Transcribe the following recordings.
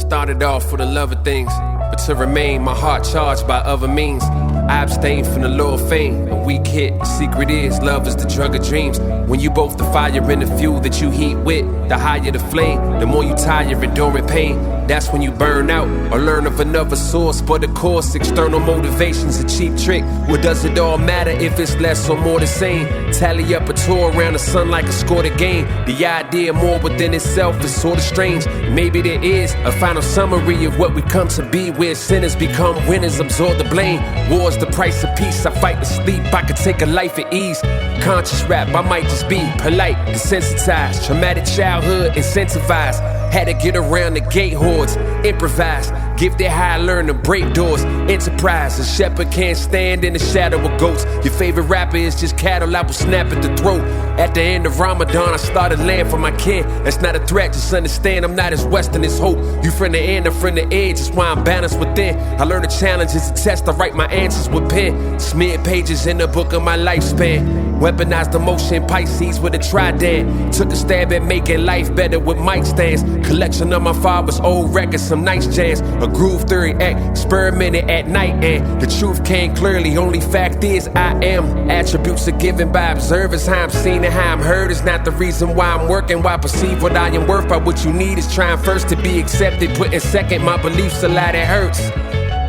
Started off for the love of things, but to remain, my heart charged by other means. I abstain from the lure of fame. A weak hit, the secret is love is the drug of dreams. When you both the fire and the fuel that you heat with, the higher the flame, the more you tire enduring pain. That's when you burn out or learn of another source. But of course, external motivation's a cheap trick. What does it all matter if it's less or more the same? Tally up a tour around the sun like a score to game. The idea more within itself is sort of strange. Maybe there is a final summary of what we come to be, where sinners become winners, absorb the blame. War's the price of peace. I fight to sleep, I could take a life at ease. Conscious rap, I might just be polite, desensitized. Traumatic childhood, incentivized. Had to get around the gate hordes, improvise. Gifted how I learned to break doors. Enterprise, a shepherd can't stand in the shadow of goats. Your favorite rapper is just cattle, I will snap at the throat. At the end of Ramadan, I started laying for my kid. That's not a threat, just understand I'm not as Western as hope. You from the end, I'm from the edge, that's why I'm balanced within. I learn the challenge is a test, I write my answers with pen. Smeared pages in the book of my lifespan. Weaponized emotion, Pisces with a trident. Took a stab at making life better with mic stands. Collection of my father's old records, some nice jams. A groove theory act, experimented at night, and the truth came clearly. Only fact is I am. Attributes are given by observers. How I'm seen and how I'm heard is not the reason why I'm working. Why I perceive what I am worth by what you need is trying first to be accepted. Putting second, my beliefs a lie that hurts.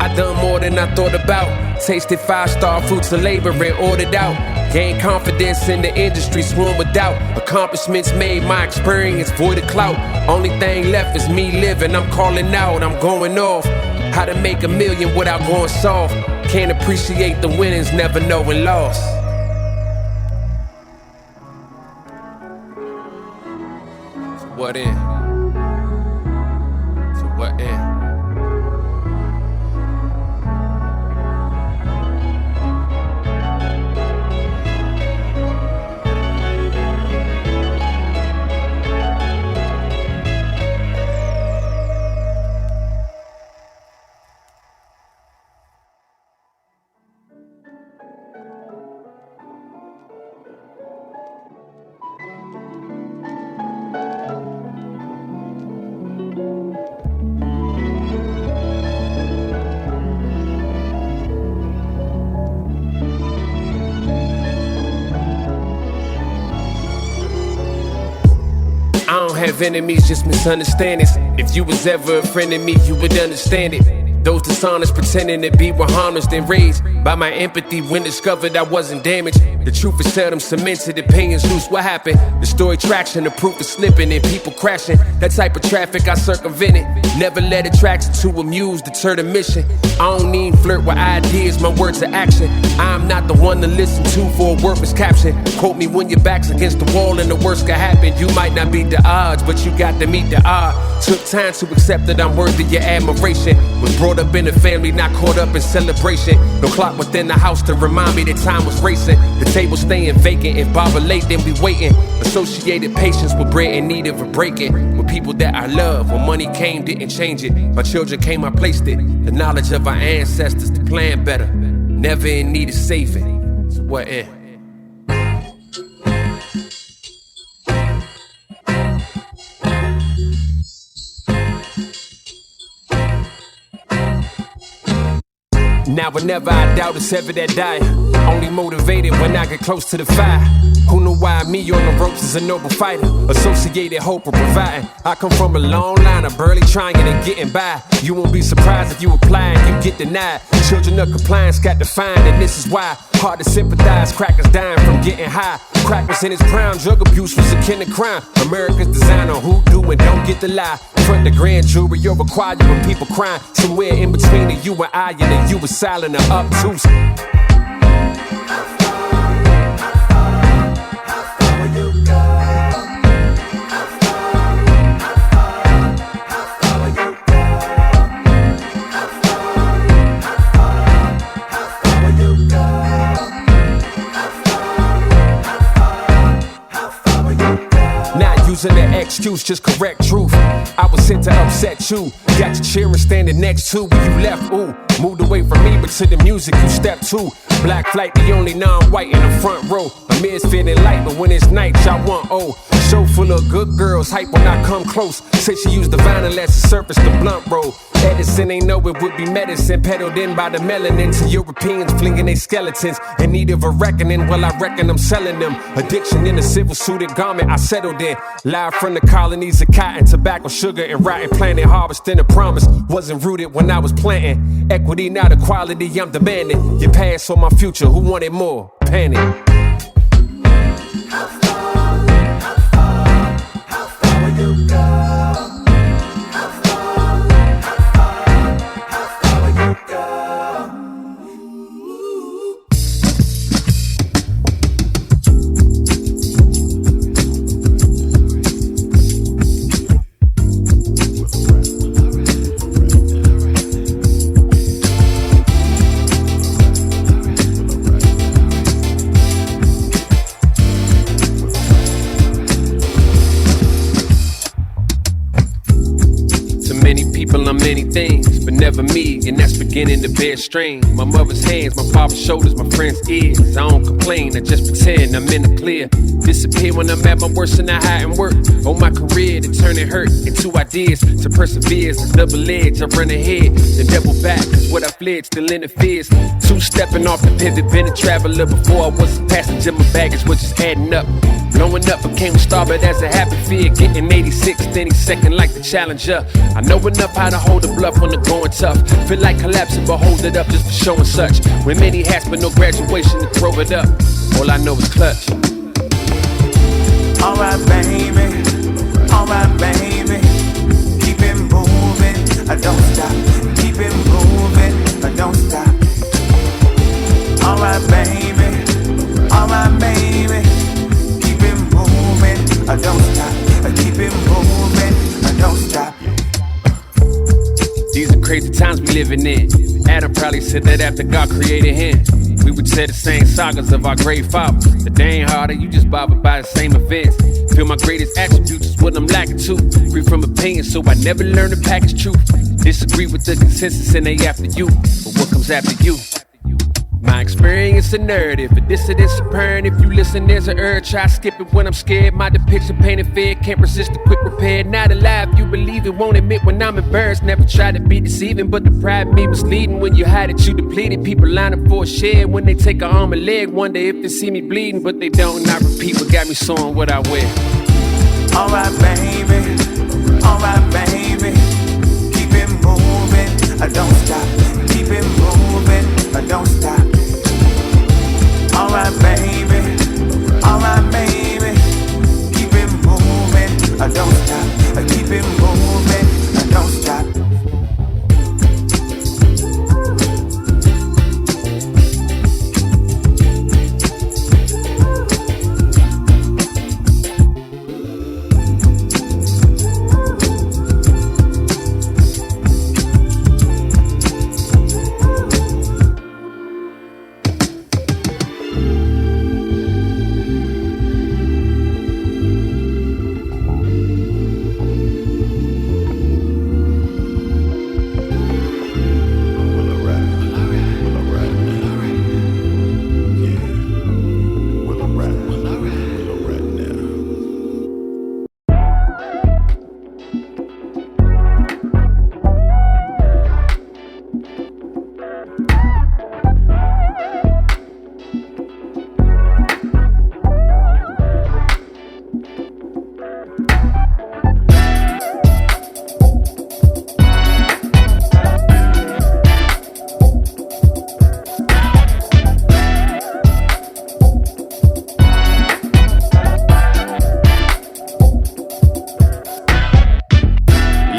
I done more than I thought about. Tasted 5-star fruits of labor and ordered out. Gained confidence in the industry, sworn without. Accomplishments made my experience void of clout. Only thing left is me living, I'm calling out, I'm going off. How to make $1 million without going soft. Can't appreciate the winnings, never knowing loss. So what in? So what in? I don't have enemies, just misunderstandings. If you was ever a friend of me, you would understand it. Those dishonest pretending to be were harmless, then raised by my empathy when discovered I wasn't damaged. The truth is seldom cemented, opinions loose. What happened? The story traction, the proof is slipping and people crashing. That type of traffic I circumvented. Never let attraction to amuse deter the mission. I don't need flirt with ideas, my words are action. I'm not the one to listen to for a worthless caption. Quote me when your back's against the wall and the worst can happen. You might not beat the odds, but you got to meet the odd. Took time to accept that I'm worthy of your admiration. Was brought up in a family, not caught up in celebration. No clock within the house to remind me that time was racing. The table staying vacant, if Baba late then we waiting. Associated patience with bread in need of a breaking. With people that I love, when money came didn't change it. My children came, I placed it. The knowledge of our ancestors to plan better. Never in need of saving. So what in? Now whenever I doubt it's ever that die. Only motivated when I get close to the fire. Who knew why me on the ropes is a noble fighter? Associated hope of providing. I come from a long line of barely trying and getting by. You won't be surprised if you apply and you get denied. Children of compliance got defined, and this is why. Hard to sympathize, crackers dying from getting high. Crack was in his prime, drug abuse was akin to crime. America's design on who do and don't get the lie. Front the grand jury, you're required when people crying. Somewhere in between the you and I, and the you was silent or obtuse. Using the excuse, just correct truth. I was sent to upset you. Got you cheering, standing next to when you left. Ooh, moved away from me, but to the music you stepped to. Black flight, the only non-white in the front row. Amir's feeling light, but when it's night, y'all want old. Show full of good girls, hype when I come close. Said she used the vinyl as a surface to blunt roll. Edison ain't know it would be medicine, peddled in by the melanin to Europeans flinging their skeletons in need of a reckoning. Well, I reckon I'm selling them. Addiction in a civil suited garment I settled in. Live from the colonies of cotton, tobacco, sugar, and rotten planet. Harvesting a promise wasn't rooted when I was planting. Equity, not equality, I'm demanding. Your past or my future, who wanted more? Panic. How far will you go? How far will you go? People are many things, but never me, and that's beginning to bear strain. My mother's hands, my father's shoulders, my friend's ears. I don't complain, I just pretend I'm in the clear. Disappear when I'm at my worst and I hide and work on my career to turn it hurt into ideas. To persevere is a double edge, I run ahead, then double back, cause what I fled still interferes. Two-stepping off the pivot, been a traveler before I was a passenger, my baggage was just adding up. Blowing up became a star, but as a happy fear, getting 86, then he's second like the challenger. I know enough how to hold a bluff when the going tough. Feel like collapsing, but hold it up just for showing such. With many hats, but no graduation to throw it up. All I know is clutch. Alright, baby. Alright, baby. Keep it moving. I don't stop. Keep it moving. I don't stop. Alright, baby. Alright, baby. Keep it moving. I don't stop. I keep it moving. I don't stop. These are crazy times we living in. Adam probably said that after God created him. We would say the same sagas of our great fathers. But they ain't harder, you just bothered by the same events. Feel my greatest attributes is what I'm lacking to. Free from opinion, so I never learn to package truth. Disagree with the consensus and they after you. But what comes after you? My experience a narrative, a dissidence apparent. If you listen, there's an urge. Try skip it when I'm scared. My depiction painted fear, can't resist the quick repair. Not alive, you believe it, won't admit when I'm embarrassed. Never try to be deceiving, but the pride in me misleading. When you hide it, you depleted. People line up for a share. When they take an arm and leg, wonder if they see me bleeding, but they don't. Not repeat what got me sewing what I wear. Alright, baby. Alright, baby. Keep it moving. I don't stop. Keep it moving. I don't stop. Alright, baby. Alright, baby. Keep it moving. I don't stop. I keep it moving. I don't stop.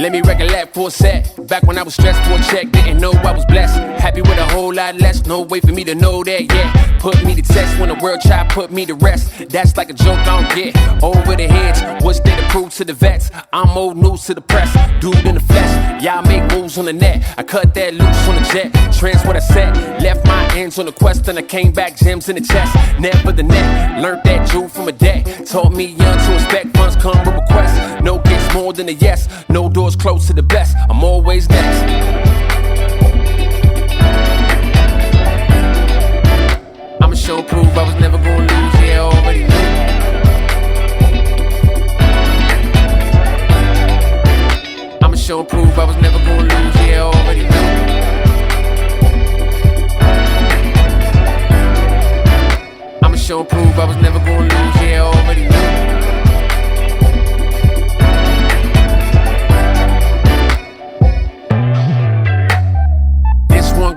Let me recollect for a sec. Back when I was stressed for a check, didn't know I was blessed. Happy with a whole lot less, no way for me to know that yet. Put me to test when the world try put me to rest. That's like a joke I don't get. Over the heads, what's there to prove to the vets? I'm old news to the press, dude in the flesh. Y'all make moves on the net, I cut that loose on the jet. Trends what I said, left my ends on the quest and I came back gems in the chest. Never the net, learned that jewel from a debt. Taught me young to expect funds come with requests. No gets more than a yes, no doors close to the best. I'm always next. I'ma show proof I was never gonna lose, yeah, I already knew. show and prove I was never gonna lose, yeah, I already know. I'ma show and prove I was never gonna lose, yeah, I already know.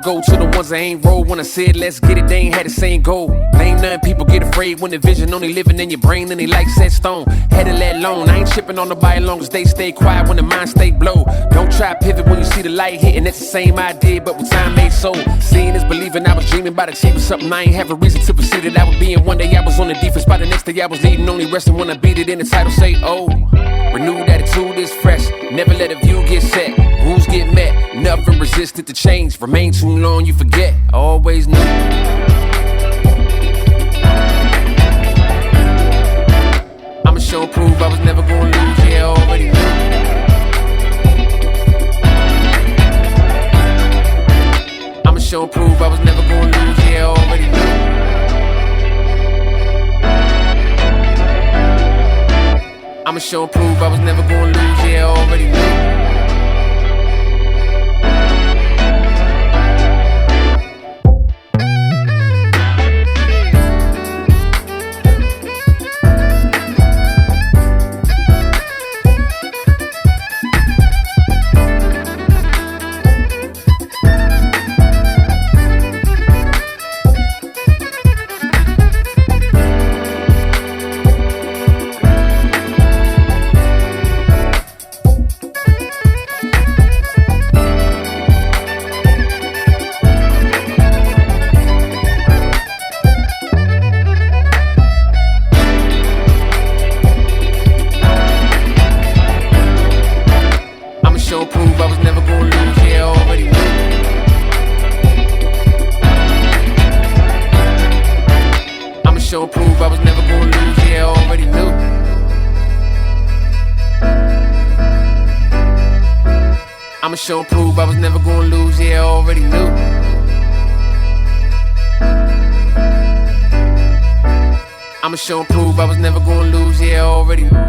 Go to the ones that ain't roll. When I said let's get it, they ain't had the same goal. Ain't nothing people get afraid when the vision only living in your brain and they like set stone. Had to let alone. I ain't tripping on nobody long as they stay quiet when the mind stay blow. Don't try to pivot when you see the light hitting. That's the same idea, but with time made so. Seeing is believing. I was dreaming about achieving something I ain't have a reason to foresee that I would be in. One day I was on the defense, by the next day I was leading. Only resting when I beat it in the title say oh. Renewed attitude is fresh. Never let a view get set. Rules get met. Nothing resisted to change. Remain too long, you forget. I always knew. I'ma show and prove I was never gonna lose. Yeah, I already knew. I'ma show and prove I was never gonna lose. Yeah, I already knew. I'ma show and prove I was never gonna lose. Yeah, I already knew. Show and prove I was never gonna lose, yeah, I already knew. I'ma show and prove I was never gonna lose, yeah, I already knew.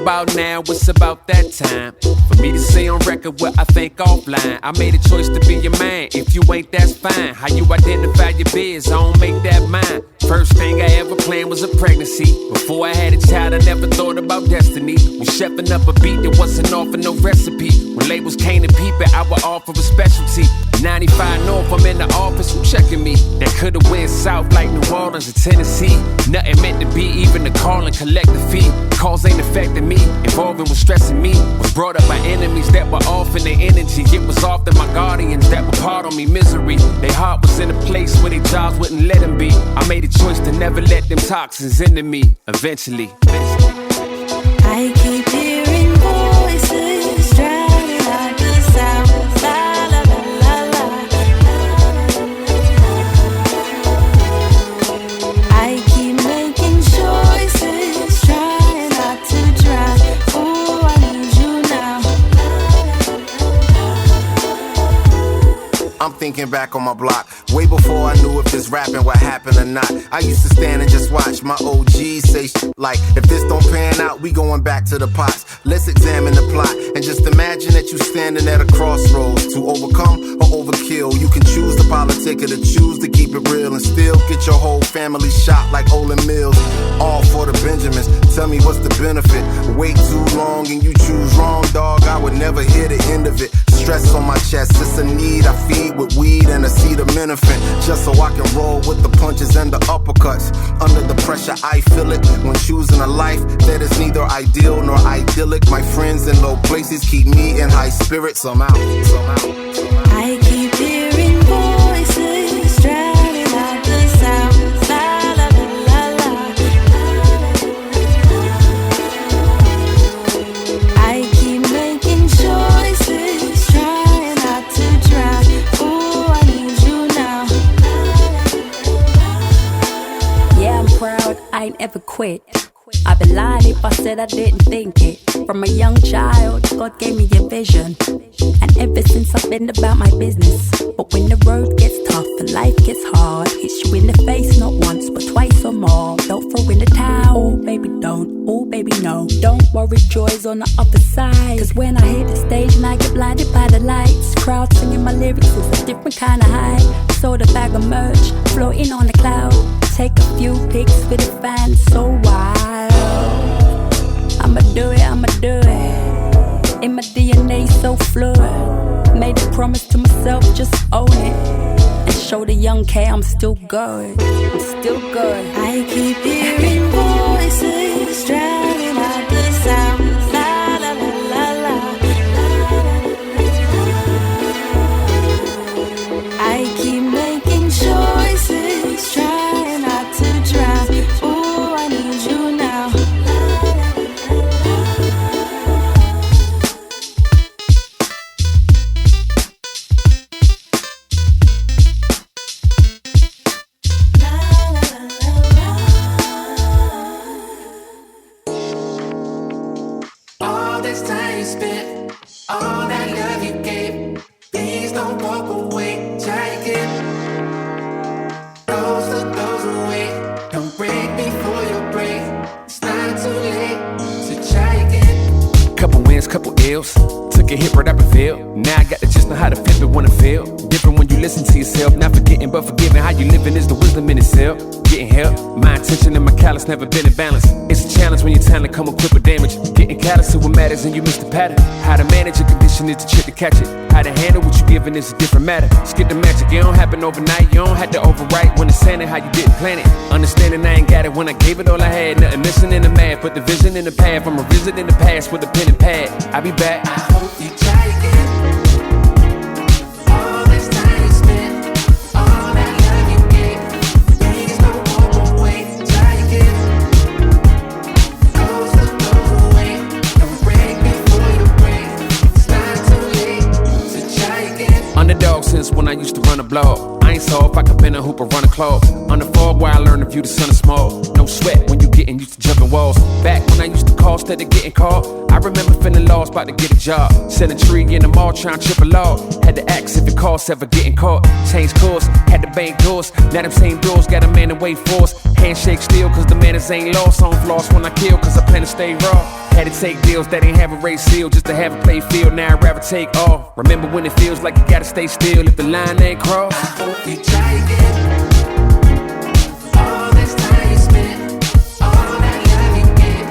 About now, it's about that time for me to say on record what I think offline. I made a choice to be your man. If you ain't, that's fine. How you identify your biz, I don't make that mine. First thing I ever planned was a pregnancy. Before I had a child, I never thought about destiny. When chefing up a beat that wasn't offer no recipe. When labels came to peep it, I would offer a specialty. 95 North, I'm in the office, who checking me? That could've went south like New Orleans or Tennessee. Nothing meant to be, even to call and collect the fee. Calls ain't affecting me, involving was stressing me. Was brought up by enemies that were off in their energy. It was often my guardians that were part on me misery. Their heart was in a place where their jobs wouldn't let them be. I made a choice to never let them toxins into me. Eventually. I keep hearing voices drowning out the sound. La la la la la. I keep making choices, trying not to drown. Oh, I need you now. I'm thinking back on my block, way before I knew if this rapping would happen or not. I used to stand and just watch my OGs say shit like, if this don't pan out, we going back to the pots. Let's examine the plot and just imagine that you standing at a crossroads. To overcome or overkill, you can choose the politic or to choose to keep it real and still get your whole family shot like Olin Mills. All for the Benjamins, tell me what's the benefit? Wait too long and you choose wrong, dog, I would never hear the end of it. Stress on my chest, it's a need I feed with weed and a acetaminophen, just so I can roll with the punches and the uppercuts. Under the pressure I feel it when choosing a life that is neither ideal nor idyllic. My friends in low places keep me in high spirits. Somehow. I keep hearing voices drowning out the sound. La la la la la. I keep making choices, trying not to drown. Ooh, quit. I'd be lying if I said I didn't think it. From a young child, God gave me a vision, and ever since I've been about my business. But when the road gets tough and life gets hard, hits you in the face not once but twice or more. Don't throw in the towel, baby don't, oh baby no. Don't worry, joy's on the other side. Cause when I hit the stage and I get blinded by the lights, crowd singing my lyrics is a different kind of high. Sold a bag of merch, floating on the cloud. Take a few pics for the fans, so wild. I'ma do it, I'ma do it. In my DNA so fluid. Made a promise to myself, just own it. And show the young K I'm still good. I'm still good. I keep hearing voices drowning out the sound. La la la la la. I keep making choices, trying not to drown. Ooh, I need you now. All this time you spent, all that love you gave, please don't walk away. Try again. Goes away. Don't break before you break. It's not too late, so try again. Couple wins, couple ills. Took a hit right up and failed. Now I got to just know how to flip it when I fail. Different when you listen to yourself. Not forgetting but forgiving. How you living is the wisdom in itself. Getting help. My intention and my callous never been in balance. It's a challenge when your talent come equipped with damage. Getting callous to what matters and you miss the pattern. How to manage a condition is the trick to catch it. How to handle what you giving is a different matter. Skip the magic, it don't happen overnight. You don't have to overwrite when it's saying how you didn't plan it. Understanding I ain't got it when I gave it all I had. Nothing missing in the math, put the vision in the path. I'm revisiting the past with a pen and pad. I'll be back. I hope you try again. All this time you spent, all that love you gave, please don't walk away. Try again. Goes away. Don't break before you break. It's not too late, so try again. Underdog since when I used to run a blog. I ain't saw if I could bend a hoop or run a club. On the fog where I learned to view the sun is small. No sweat when you getting used to jumping walls. Back when I used to call instead of getting called, I remember feeling lost, about to get a job. Set a tree in the mall, trying to trip a log. Had to ask if it costs ever getting caught. Change course, had to bank doors. Now them same doors got a man to wait for us. Handshake still, cause the manners ain't lost. On floss when I kill, cause I plan to stay raw. Had to take deals that ain't have a race seal, just to have a play field. Now I'd rather take all. Remember when it feels like you gotta stay still if the line ain't crossed. I hope you try again. All this time you spent, all that love you gave,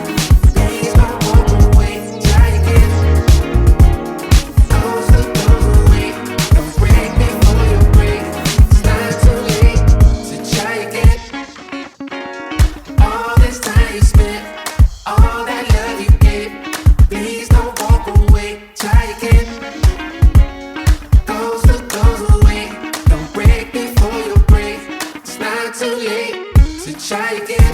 please don't walk away. Try again. Goes away. Don't break before you break. It's not too late, so try again. All this time you spent, all that love you gave, please don't walk away. Try again. Goes away. Don't break before you break. It's not too late, so try again.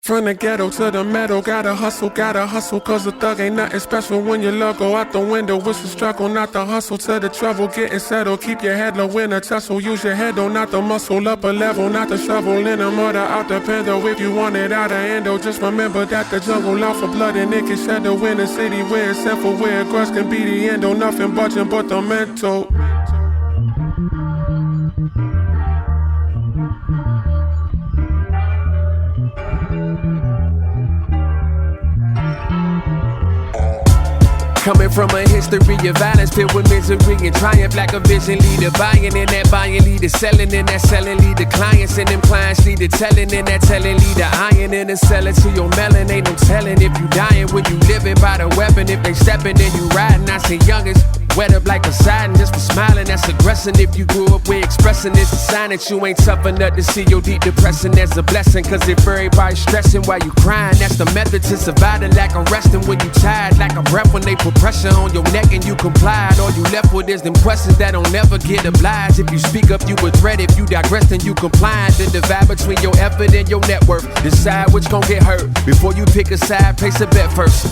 From the ghetto to the meadow, gotta hustle, cause the thug ain't nothing special. When your luck go out the window, it's a struggle, not the hustle to the trouble, getting settled. Keep your head low in a tussle, use your head though, not the muscle. Up a level, not the shovel, in the murder, out the pendo. If you want it out of endo, just remember that the jungle out for blood and it can shadow in a city where it's simple, where grudge can be the endo. Nothing budging but the mental. Coming from a history of violence filled with misery and triumph, like a vision leader. Buying in that buying leader, selling in that selling leader. Clients and them clients leader, telling in that telling leader. Iron in the selling to your melon, ain't no telling if you dying when you living by the weapon. If they stepping, then you riding. I see youngest Wet up like a siding just for smiling, that's aggressing. If you grew up with expressing, it's a sign that you ain't tough enough to see your deep depression. That's a blessing, cause if everybody's stressing while you crying, that's the method to surviving. Like I'm resting when you tired, like a breath when they put pressure on your neck and you complied. All you left with is them questions that don't never get obliged. If you speak up, you a threat. If you digress, then you compliant. The divide between your effort and your net worth. Decide which gon' get hurt. Before you pick a side, place a bet first.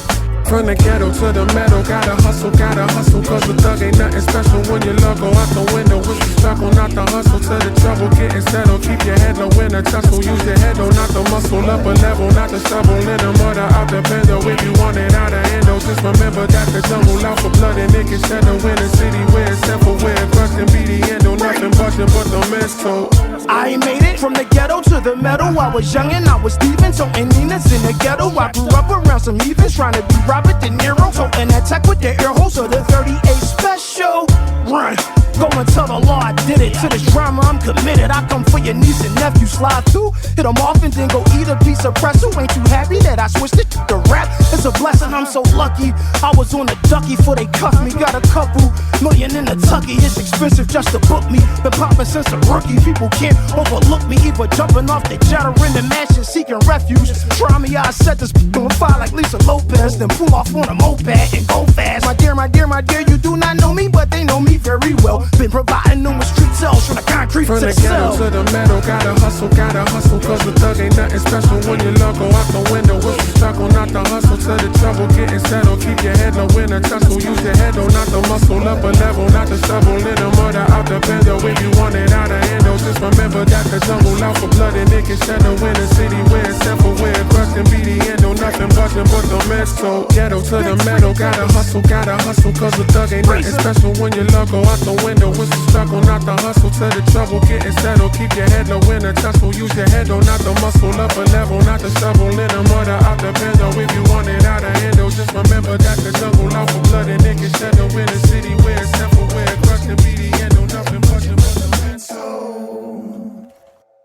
From the ghetto to the meadow, gotta hustle, cause the thug ain't nothing special when your love go out the window. With the struggle, not the hustle, to the trouble, getting settled. Keep your head low in a tussle, use your head though, not the muscle. Up a level, not the shovel, in the murder out the bendo. If you want it out of endo, just remember that the jungle out for blood and it can shadow in the city where it's simple, where it crushed and be the endo. Nothing bustin' but the mistletoe. I made it from the ghetto to the meadow. I was young and I was Steven, so Nina's in the ghetto. I grew up around some heathens trying to be Robert De Niro. So an attack with the air hose of the 38 special. Run, go and tell the law I did it. To this drama I'm committed. I come for your niece and nephew. Slide through, hit them off and then go eat a piece of pretzel. Ain't too happy that I switched it to rap? It's a blessing, I'm so lucky. I was on a ducky before they cuffed me. Got a couple million in the tucky. It's expensive just to book me. Been popping since a rookie. People can't overlook me. Either jumping off the jet or in the mansion seeking refuge. Try me, I set this on fire like Lisa Lopez. Then pull off on a moped and go fast. My dear, you do not know me, but they know me very well. Been providing numerous street cells from the concrete from to the the ghetto cell. to the meadow, gotta hustle, cause the thug ain't nothing special when your love go out the window. With the struggle, not the hustle, to the trouble, getting settled. Keep your head low in a tussle, use your head though, not the muscle. Up a level, not the shovel, in the murder out the bendo. If you want it out of endo, just remember that the jungle out for blood and it can shadow in the city where it's simple, where it crushed and be the endo. Nothing bustin' but the mistletoe. Ghetto to the meadow, gotta hustle, cause the thug ain't nothing special when your love go out the window. With the struggle, not the hustle, to the trouble, getting settled. Keep your head low in a tussle, use your head though, not the muscle. Up a level, not the shovel, in the murder out the bendo. If you want it out of endo, just remember that the jungle out for blood and it can shadow in the city where it's simple, where it crushed and be the endo. Nothing bustin' but the mistletoe.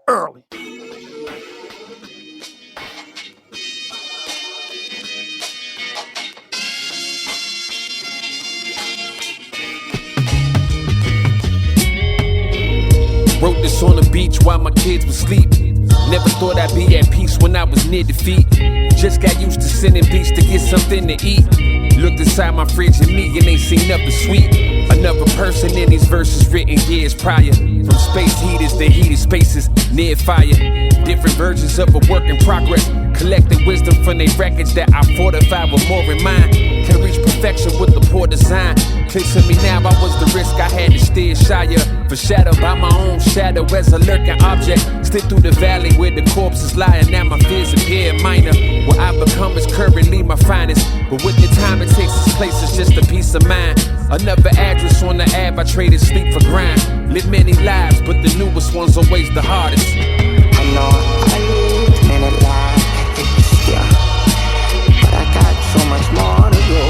Early. Wrote this on the beach while my kids were asleep. Never thought I'd be at peace when I was near defeat. Just got used to sending beats to get something to eat. Looked inside my fridge and me and ain't seen nothing sweet. Another person in these verses written years prior. From space heaters to heated spaces near fire. Different versions of a work in progress. Collecting wisdom from their records that I fortified with more in mind. Can reach perfection with the poor design. Clear to me now I was the risk I had to steer shyer. Foreshadowed by my own shadow as a lurking object. Slid through the valley where the corpses lie, and now my fears appear minor. What I've become is currently my finest. But with the time it takes its place, it's just a peace of mind. Another address on the app, I traded sleep for grind. Lived many lives, but the newest one's always the hardest. I know I lived many lives, yeah, but I got so much more to go,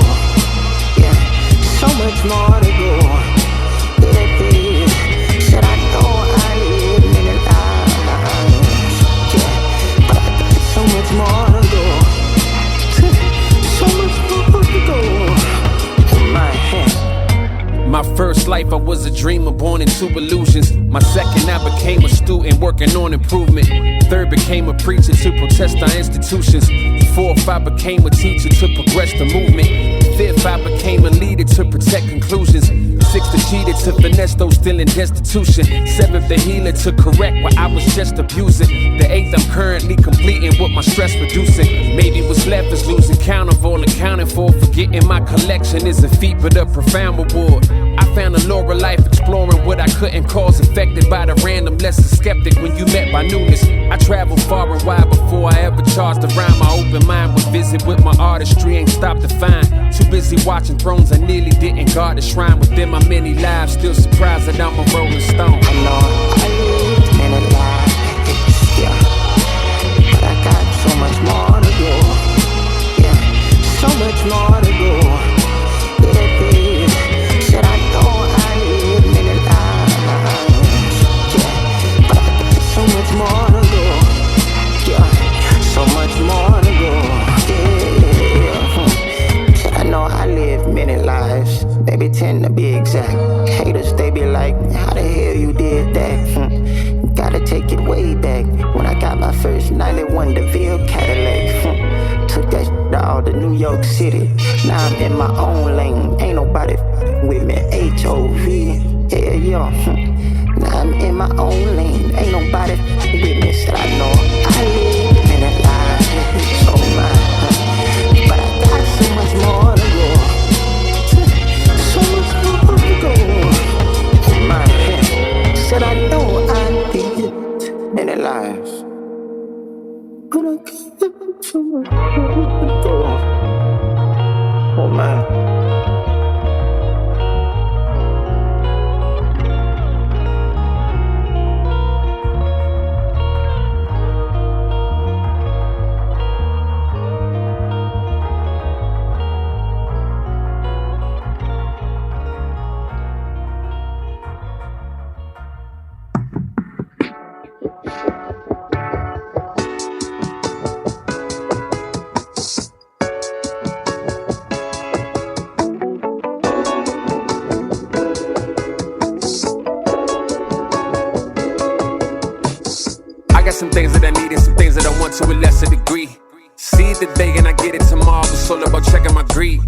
yeah, so much more to go, yeah, baby. Said I know I lived many lives, yeah, but I got so much more to go, so much more to go, in my head. My first life, I was a dreamer born into illusions. My second, I became a student working on improvement. Third, became a preacher to protest our institutions. Fourth, I became a teacher to progress the movement. Fifth, I became a leader to protect conclusions. Sixth, I cheated to finesse those still in destitution. Seventh, the healer to correct what I was just abusing. The eighth, I'm currently completing what my stress reducing. Maybe what's left is losing count of all accounting for. Forgetting my collection is a feat, but a profound reward. I found a lore of life exploring what I couldn't cause. Affected by the random, less a skeptic when you met by newness. I traveled far and wide before I ever charged a rhyme. My open mind would visit with my artistry, ain't stopped to find. Too busy watching thrones, I nearly didn't guard the shrine. Within my many lives, still surprised that I'm a rolling stone. I know I lived many lives, yeah, but I got so much more to go, yeah, so much more to go, yeah, baby. Said I know I lived many lives, yeah, but I got so much more to go, yeah, so much more to go, yeah. Said I know I lived many lives, maybe 10 to be Haters, they be like, how the hell you did that? Gotta take it way back. When I got my first 91 DeVille Cadillac. Took that shit all to New York City. Now I'm in my own lane. Ain't nobody with me. H-O-V. Hell yeah. Now I'm in my own lane. Ain't nobody with me. Said I know I live in a lie. So mine. But I got so much more to go. So much more to go. Oh my. Said I know I did many lives. But I got so much more to go. Oh my. Some things that I need and some things that I want to a lesser degree. See it today and I get it tomorrow. It's all about checking my greed.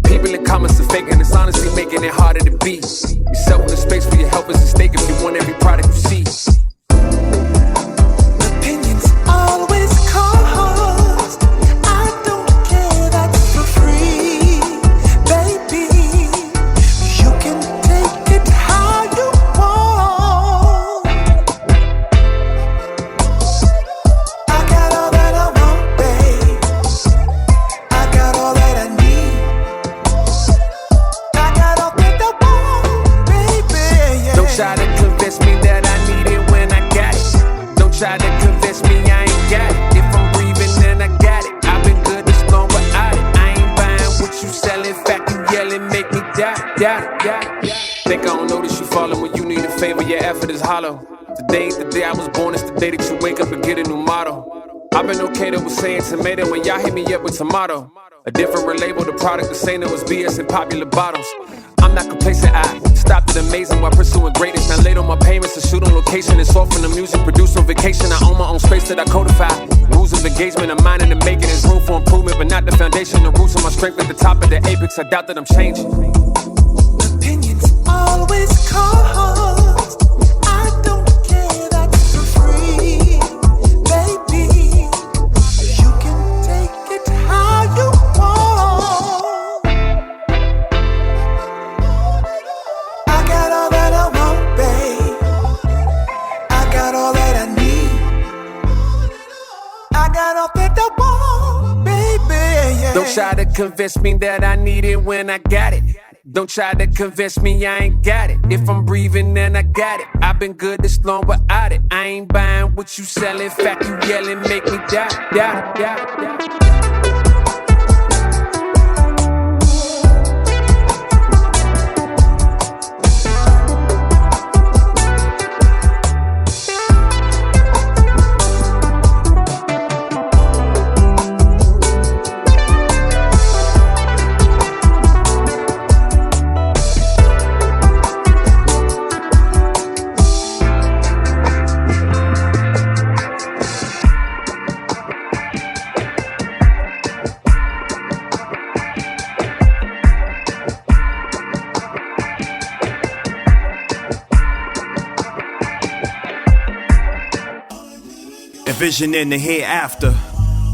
People in comments are fake and it's honestly making it harder to be. Yourself in the space for your help is a stake if you want every product you see. Opinions always cost. I don't care, that's for free. Baby, you can take it how you want. I got all that I want, babe. I got all that I need. I got all that I want, baby, yeah. Don't try to convince me that I need it when I got it. Don't try to convince me I ain't got it. If I'm breathing, then I got it. I've been good this long without it. I ain't buying what you selling. Fact you yelling, make me die. Think I don't notice you falling when you need a favor. Your effort is hollow. Today ain't the day I was born. It's the day that you wake up and get a new motto. I've been okay with saying tomato when y'all hit me up with tomato. A different label, the product the same that was BS in popular bottles. I'm not complacent, I stopped at amazing while pursuing greatness. Now late on my payments to shoot on location. It's off from the music, produce on vacation. I own my own space that I codify. Rules of engagement, I'm minding and making. There's room for improvement, but not the foundation. The roots of my strength at the top of the apex. I doubt that I'm changing. Opinions always cost. I don't care, that's for free. Baby, you can take it how you want. I got all that I want, babe. I got all that I need. I got all that I want, baby, yeah. Don't try to convince me that I need it when I got it. Don't try to convince me I ain't got it. If I'm breathing, then I got it. I've been good this long without it. I ain't buying what you selling. Fact you yelling, make me die. Envisioning the hereafter,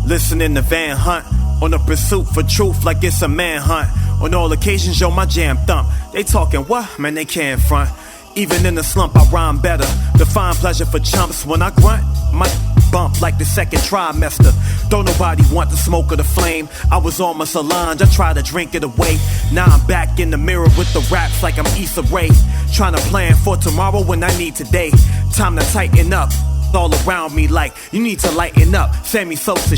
listening to Van Hunt on a pursuit for truth like it's a manhunt. On all occasions, yo, my jam thump. They talking what? Man, they can't front. Even in the slump, I rhyme better. Define pleasure for chumps when I grunt. My bump like the second trimester. Don't nobody want the smoke or the flame. I was on my Solange, I tried to drink it away. Now I'm back in the mirror with the raps like I'm Issa Rae. Trying to plan for tomorrow when I need today. Time to tighten up. All around me like, you need to lighten up. Sammy Sosa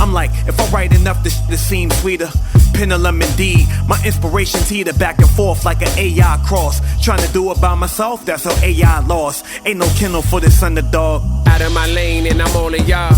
I'm like, if I write enough, this seems sweeter. Pendulum indeed, my inspiration teeter back and forth like an AI cross. Trying to do it by myself, that's how AI lost. Ain't no Kindle for this underdog. Out of my lane and I'm all in y'all.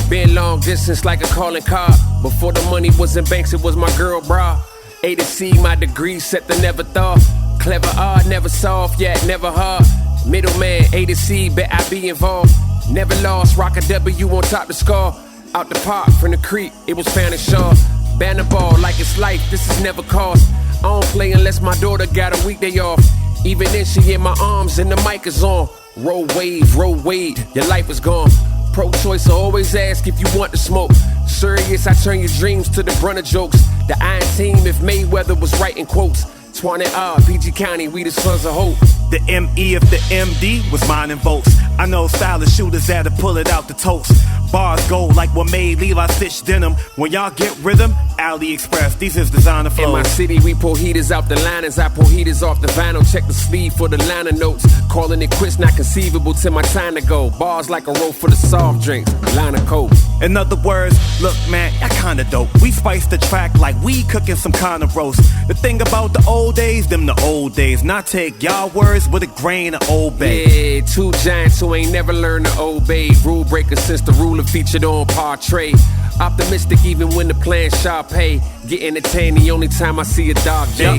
Been long distance like a calling card. Before the money was in banks, it was my girl bra. A to C, my degree set the never thought. Clever art, never soft yet, never hard. Middleman, A to C, bet I be involved. Never lost, rock a W on top the scar. Out the park, from the creek, it was found in Shaw. Banner ball like it's life, this is never cost. I don't play unless my daughter got a weekday off. Even then she in my arms and the mic is on. Roll wade, your life is gone. Pro-choice, I always ask if you want to smoke. Serious, I turn your dreams to the brunt of jokes. The Iron Team, if Mayweather was writing quotes. Toine and PG County, we the sons of hope. The ME of the MD was mine and votes. I know stylish shooters that'll pull it out the toast. Bars go like what made Levi stitch denim. When y'all get rhythm, AliExpress, these is designer flows. In my city, we pull heaters out the liners. I pull heaters off the vinyl. Check the sleeve for the liner notes. Calling it quits, not conceivable till my time to go. Bars like a roll for the soft drinks. Line of coke. In other words, look man, that kinda dope. We spice the track like we cooking some kind of roast. The thing about the old days, them the old days. Not take y'all words with a grain of obey. Yeah, two giants who ain't never learned to obey. Rule breakers since the ruler featured on Portrait. Optimistic even when the plan Sharpay. Get entertained the only time I see a dark day.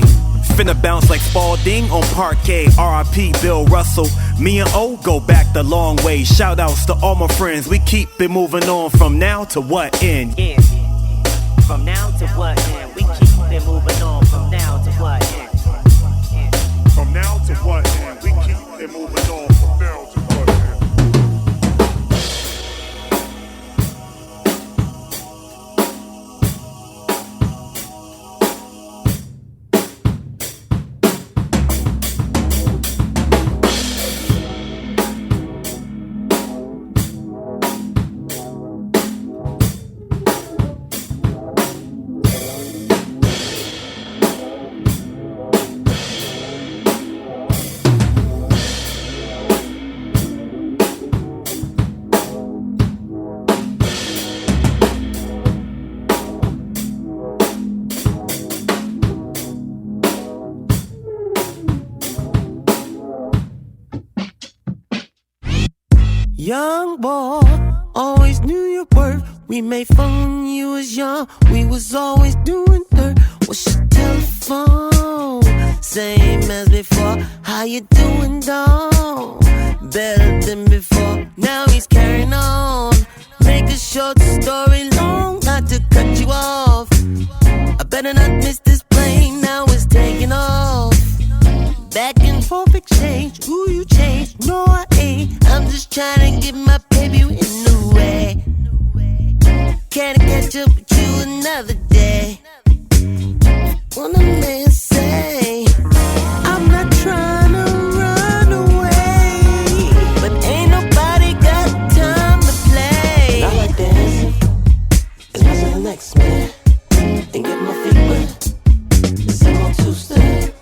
Finna bounce like Spalding on parquet. R.I.P. Bill Russell. Me and O go back the long way. Shout outs to all my friends. We keep it moving on from now to what end? Yeah. From now to what end? We keep it moving on from now to what end? From now to what end? We keep it moving on from now to what end? Young boy, always knew your worth. We made fun when you was young. We was always doing dirt. What's your telephone? Same as before. How you doing, dog? Better than before. Now he's carrying on. Make a short story long, not to cut you off. I better not miss this plane. Now it's taking off. Back and forth exchange. Ooh, you changed. No, I ain't. I'm just trying to get my baby in the way. Can I catch up with you another day? What a man say, I'm not trying to run away, but ain't nobody got time to play. I like dancing as much as the next man, and get my feet wet. It's a more two-step,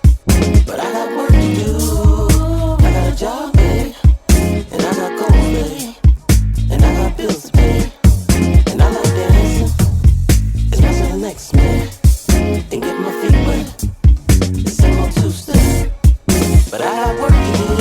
but I got work to do. I got a job, babe, and I got goals, babe, and I got bills to pay. And I like dancing as much as the next man, and get my feet wet. It's a more two-step, but I got work to do.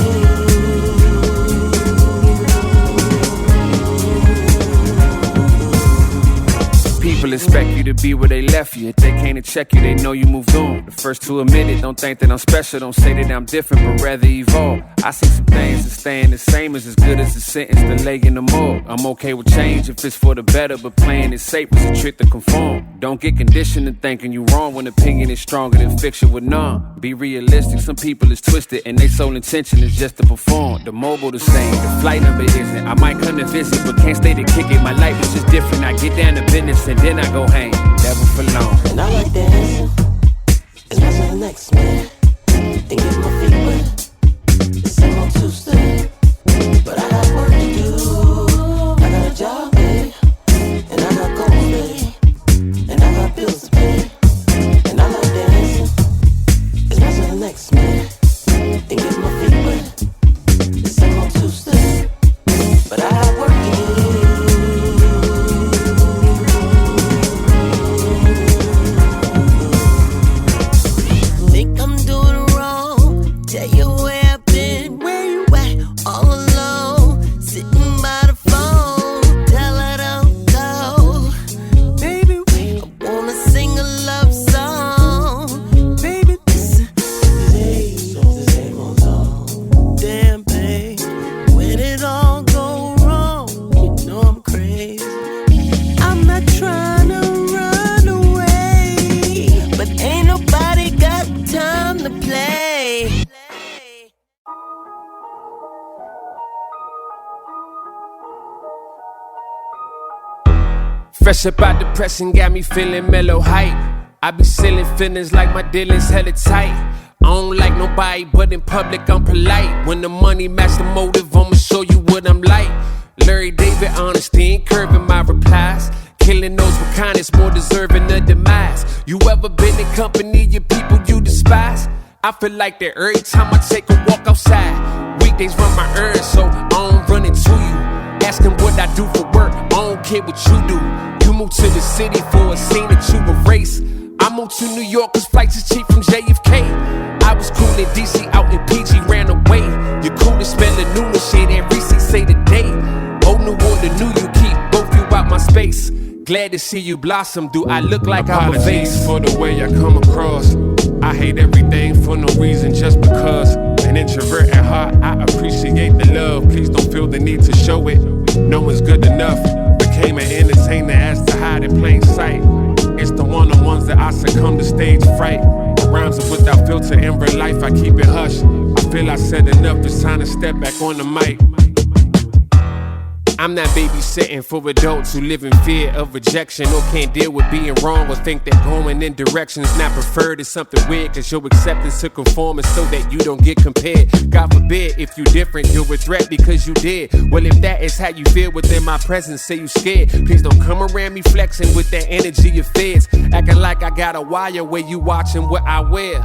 People expect you to be where they left you. If they can't check you, they know you moved on. The first to admit it, don't think that I'm special. Don't say that I'm different, but rather evolve. I see some things that staying the same is as good as a sentence delay in the morgue. I'm okay with change if it's for the better, but playing it safe is a trick to conform. Don't get conditioned to thinking you wrong when opinion is stronger than fiction with none. Be realistic, some people is twisted and their sole intention is just to perform. The mobile the same, the flight number isn't. I might come to visit, but can't stay to kick it. My life is just different. I get down to business and then I go hang. Never for long. And I like dancing as much as the next man, and get my feet wet. It's a more two-step, but I got work to do. I got a job, babe, and I got goals, babe, and I got bills to pay. And I like dancing as much as the next man, and get my feet wet. It's a more two-step, but I got work to do. Think I'm doing wrong, Fresh up out depression, got me feeling mellow hype. I be selling feelings like my dealings hella tight. I don't like nobody, but in public I'm polite. When the money match the motive, I'ma show you what I'm like. Larry David, honesty ain't curving my replies. Killing those with kindness, more deserving of demise. You ever been in company of people you despise? I feel like that every time I take a walk outside. Weekdays run my errands, so I don't run into you. Asking what I do for work, I don't care what you do. You moved to the city for a scene that you erase. I moved to New York cause flights is cheap from JFK. I was cool in DC, out in PG, ran away. You're cool to spell the new shit and Reese say today. Old New Order knew you keep both you out my space. Glad to see you blossom, do I look like I'm a vase? For the way I come across. I hate everything for no reason, just because. An introvert at heart, I appreciate the love. Please don't feel the need to show it. No one's good enough. Became an entertainer as to hide in plain sight. It's the one-on-ones that I succumb to stage fright. Rhymes are without filter in real life, I keep it hush. I feel I said enough, it's time to step back on the mic. I'm not babysitting for adults who live in fear of rejection or can't deal with being wrong or think that going in directions not preferred is something weird, cause your acceptance to conform is so that you don't get compared. God forbid if you different, you're a threat because you did. Well, if that is how you feel within my presence, say you scared. Please don't come around me flexing with that energy of feds, acting like I got a wire where you watching what I wear.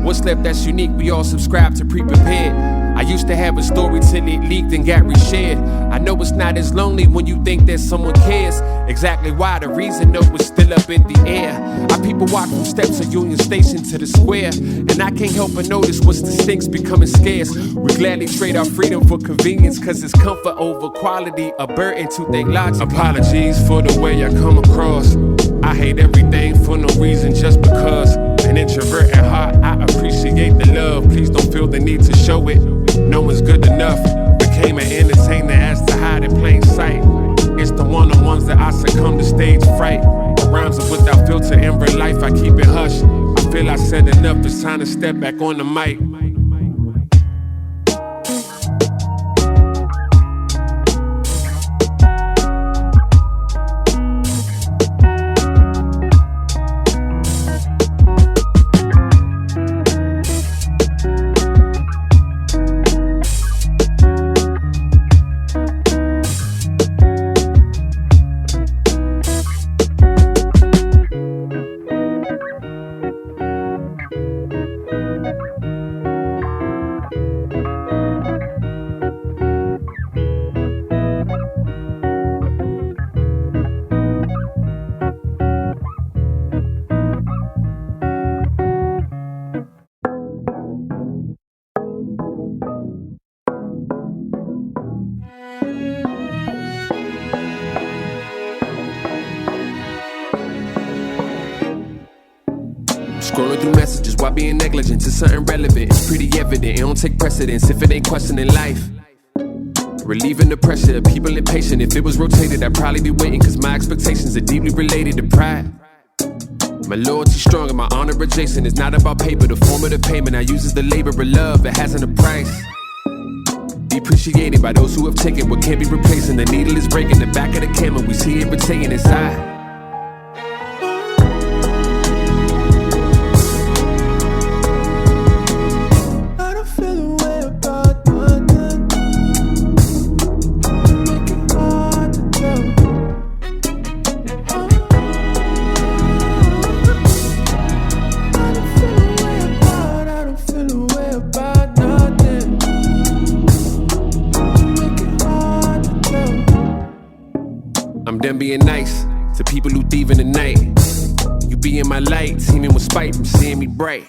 What's left that's unique, we all subscribe to pre-prepared. I used to have a story till it leaked and got reshared. I know it's not as lonely when you think that someone cares. Exactly why, the reason though was still up in the air. Our people walk from steps of Union Station to the square, and I can't help but notice what's distinct's becoming scarce. We gladly trade our freedom for convenience, cause it's comfort over quality, a burden to think logically. Apologies for the way I come across. I hate everything for no reason, just because. An introvert at heart, I appreciate the love. Please don't feel the need to show it. No one's good enough. Became an entertainer as to hide in plain sight. It's the one-on-ones that I succumb to stage fright. Rhymes are without filter in real life, I keep it hush. I feel I said enough, it's time to step back on the mic. Scrolling through messages while being negligent to something relevant. It's pretty evident, it don't take precedence if it ain't questioning life. Relieving the pressure of people impatient. If it was rotated, I'd probably be waiting, cause my expectations are deeply related to pride. My loyalty strong and my honor adjacent. It's not about paper, the form of the payment I use is the labor of love, it hasn't a price. Be appreciated by those who have taken what can't be replaced, and the needle is breaking the back of the camera, we see it retaining inside. Them being nice to people who thieve in the night. You be in my light, teeming with spite from seeing me bright.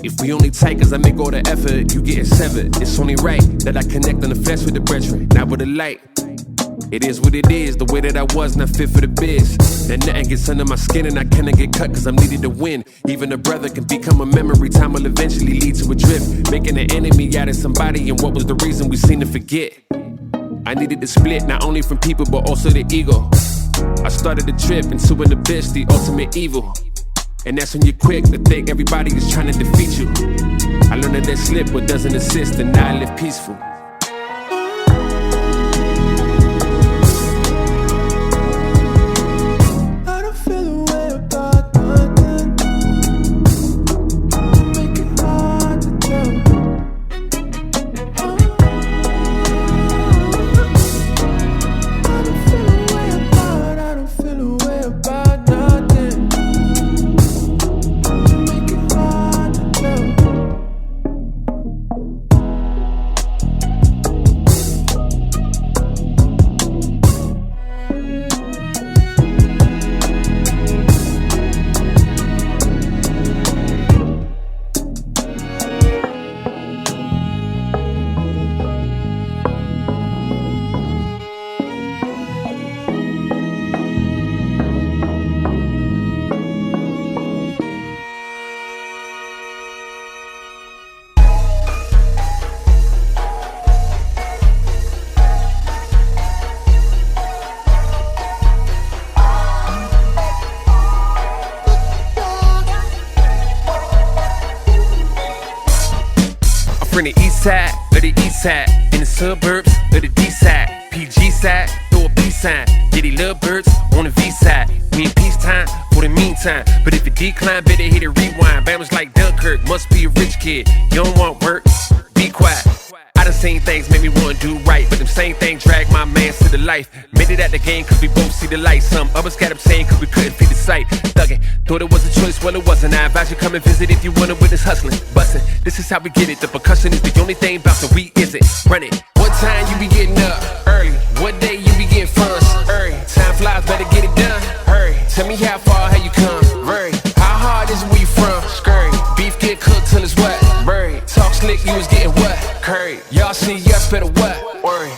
If we only tight cause I make all the effort, you getting severed. It's only right that I connect on the flesh with the brethren, not with the light. It is what it is, the way that I was not fit for the biz. That nothing gets under my skin and I cannot get cut cause I'm needed to win. Even a brother can become a memory, time will eventually lead to a drift. Making an enemy out of somebody, and what was the reason we seem to forget. I needed to split, not only from people, but also the ego. I started to trip into an abyss, the ultimate evil. And that's when you're quick to think everybody is trying to defeat you. I learned that slip what doesn't assist, and now I live peaceful. from the east side or the east side, in the suburbs or the D side, PG side, throw a B sign. Get these little birds on the V side. We in peacetime for the meantime, but if it decline, better hit a rewind. Bama's like Dunkirk, must be a rich kid. You don't want work, be quiet. I done seen things make me wanna do right, but them same things drag my mans to the life. Made it at the game cause we both see the light. Some others got upset cause we couldn't feed the sight. Thuggin', thought it was a choice, well it wasn't. I advise you come and visit if you wanna witness hustling. Bustin', this is how we get it. The percussion is the only thing bouncing, we is it. Run it. What time you be getting up? Early. What day you be getting funds? Early. Time flies, better get it done. Hurry. Tell me how far, how you come? Very. How hard is where you from? Scurry. Beef get cooked till it's wet. Bury. Talk slick, you was getting wet. Curry. Y'all see us better what? Worry.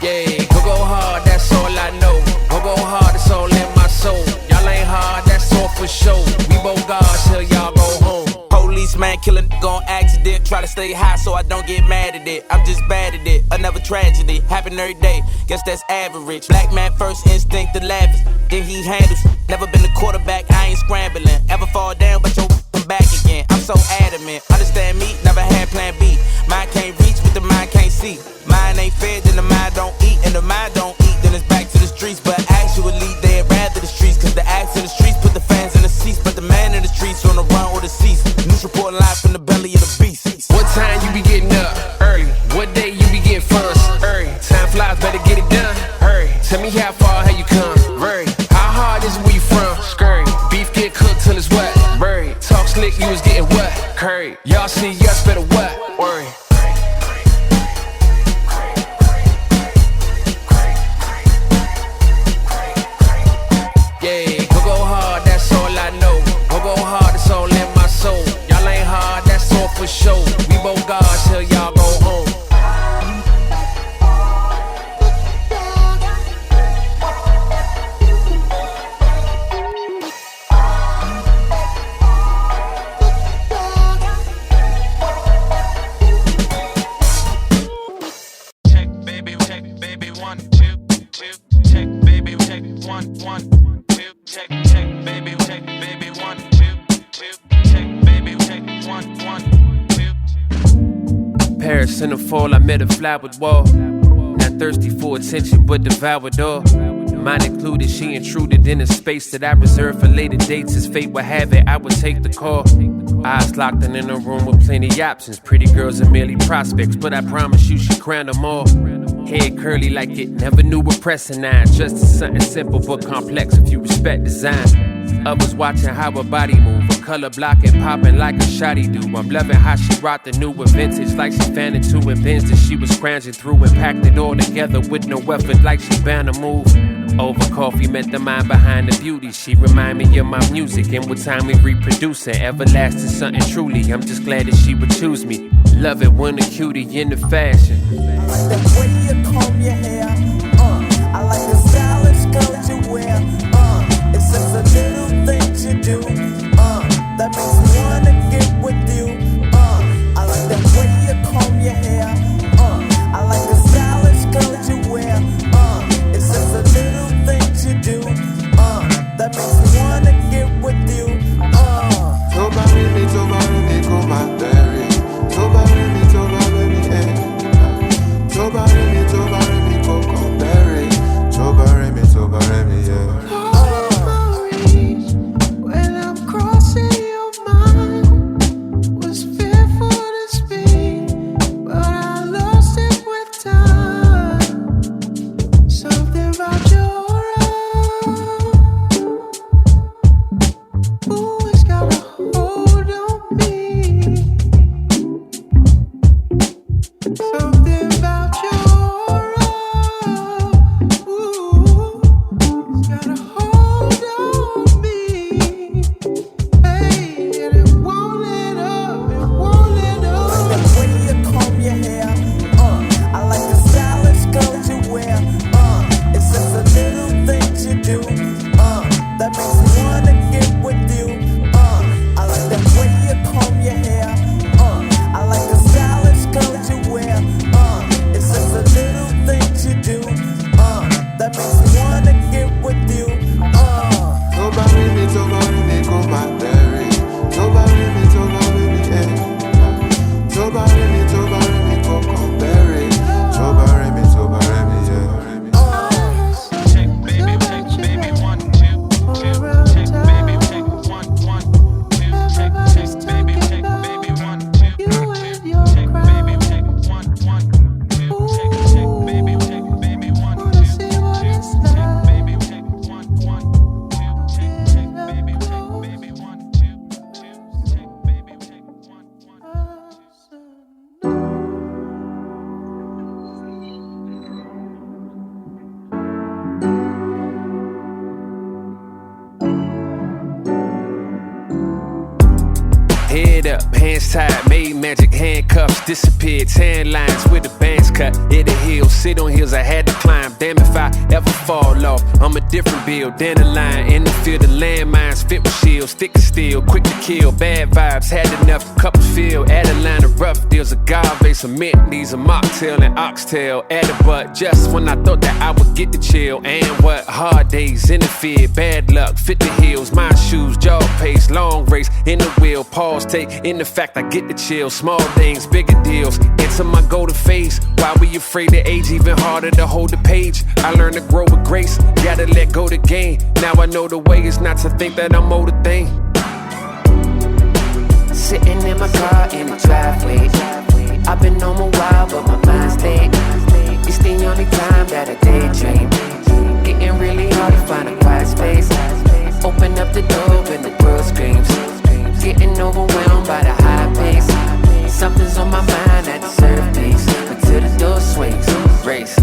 Yeah, go hard, that's all I know. Go hard, it's all in my soul. Y'all ain't hard, that's all for sure. We Bogarde till y'all go home. Policeman kill a nigga on accident. Try to stay high so I don't get mad at it. I'm just bad at it. Another tragedy happen every day. Guess that's average. Black man first instinct to laugh. Then he handles. Never been a quarterback, I ain't scrambling. Ever fall down, but yo come back again. I'm so adamant. Understand me? Never had plan B. Mind can't reach, but the mind can't see. Mind ain't fed, then the mind don't eat. And the mind don't eat, then it's back to the streets. But actually, they'd rather the streets. Cause the acts in the streets put the fans in the seats. But the man in the streets on the run or the seats. News report live from the belly of the beast. What time you be getting up? Early. What day you be getting funds? Early. Time flies, better get it done. Hurry. Tell me how far, how you come? Very. How hard is where you from? Scurry. Beef get cooked till it's wet. Bury. Talk slick, you was getting wet. Curry. Y'all see us better what? Worry. Yeah, go hard, that's all I know. Go hard, it's all in my soul. Y'all ain't hard, that's all for sure. We Bogarde till y'all go home. Check, baby, 1, 2, 2. Check, baby, check, 1, 1, 2. Check, baby, 1, 2, 2. Check, baby, check, 1, 1, 2. Paris in the fall, I met a flowered wall. Not thirsty for attention, but devoured all. Mine included, she intruded in a space that I reserved for later dates. As fate would have it, I would take the call. Eyes locked and in a room with plenty options. Pretty girls are merely prospects, but I promise you she crowned them all. Head curly like it, never knew what pressing on. Just as something simple but complex if you respect design. Others watching how her body move, her color blocking, popping like a shotty do. I'm loving how she rocked the newer vintage, like she fan into and bins that she was scrounging through and packed it all together with no effort, like she bound to move. Over coffee met the mind behind the beauty. She remind me of my music and what time we reproducing. Everlasting something truly. I'm just glad that she would choose me. Love it when a cutie in the fashion. I like the way you comb your hair. I like the stylish clothes you wear. It's just the little things you do. That makes me wanna get with you. I like the way you comb your hair. I like the stylish clothes you wear. It's just the little things you do. That makes me wanna get with you. Tobarimi, Coco. Yeah, hands tied, made magic, handcuffs disappeared, tan lines with the bands cut. Hit the hills, sit on hills I had to climb. Damn if I ever fall off, I'm a different build. Down the line, in the field of landmines, fit with shields, thick as steel, quick to kill. Bad vibes, had enough, cups filled. Add a line of rough deals, agave, some mint, these a mocktail and oxtail. Add a butt, just when I thought that I would get the chill. And what, hard days in the field, bad luck, fit the heels, my shoes, jog pace, long race, in the wheel, pause, take in the fact I get the chill. Small things, bigger deals, into my golden phase. Why we afraid of age, even harder to hold the page. I learned to grow with grace, gotta let go to gain. Now I know the way is not to think that I'm older thing. Sitting in my car in the driveway, I've been on a while but my mind's stayed. It's the only time that I daydream. Getting really hard to find a quiet space. Open up the door when the world screams. Getting overwhelmed by the high pace. Something's on my mind that deserves peace. Until the door swings, race.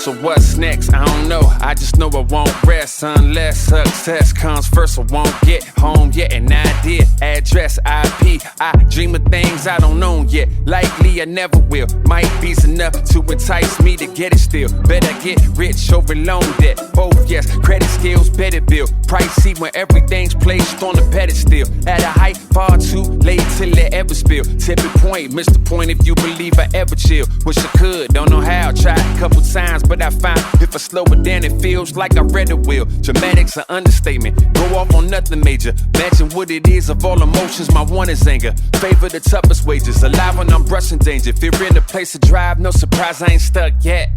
So what's next? I don't know. I just know I won't rest unless success comes first. I won't get home yet, and I did. Address IP. I dream of things I don't own yet. Likely I never will. Might be enough to entice me to get it still. Better get rich over loan debt. Both yes, credit skills better build. Pricey when everything's placed on the pedestal. At a height far too late till it ever spill. Tipping point, missed the point if you believe I ever chill. Wish I could, don't know how. Tried a couple times, but I found if I slow it down, it feels like I read a will. Dramatic's an understatement. Go off on nothing major. Imagine what it is of all emotions. My one is anger. Favor the toughest wages. Alive when I'm brushing danger. If you're in a place to drive, no surprise I ain't stuck yet.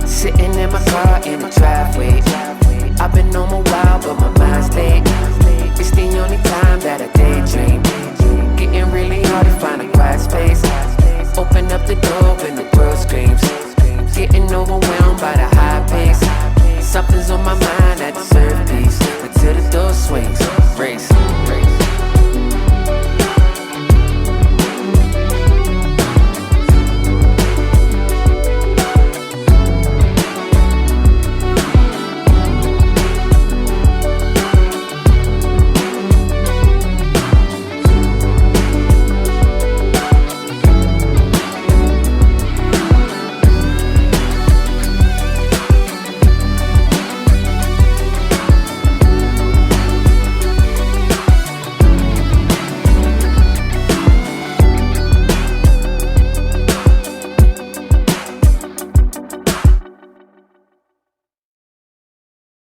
Sitting in my car in the driveway. I've been on a while, but my mind's stayed. It's the only time that I daydream. Getting really hard to find a quiet space.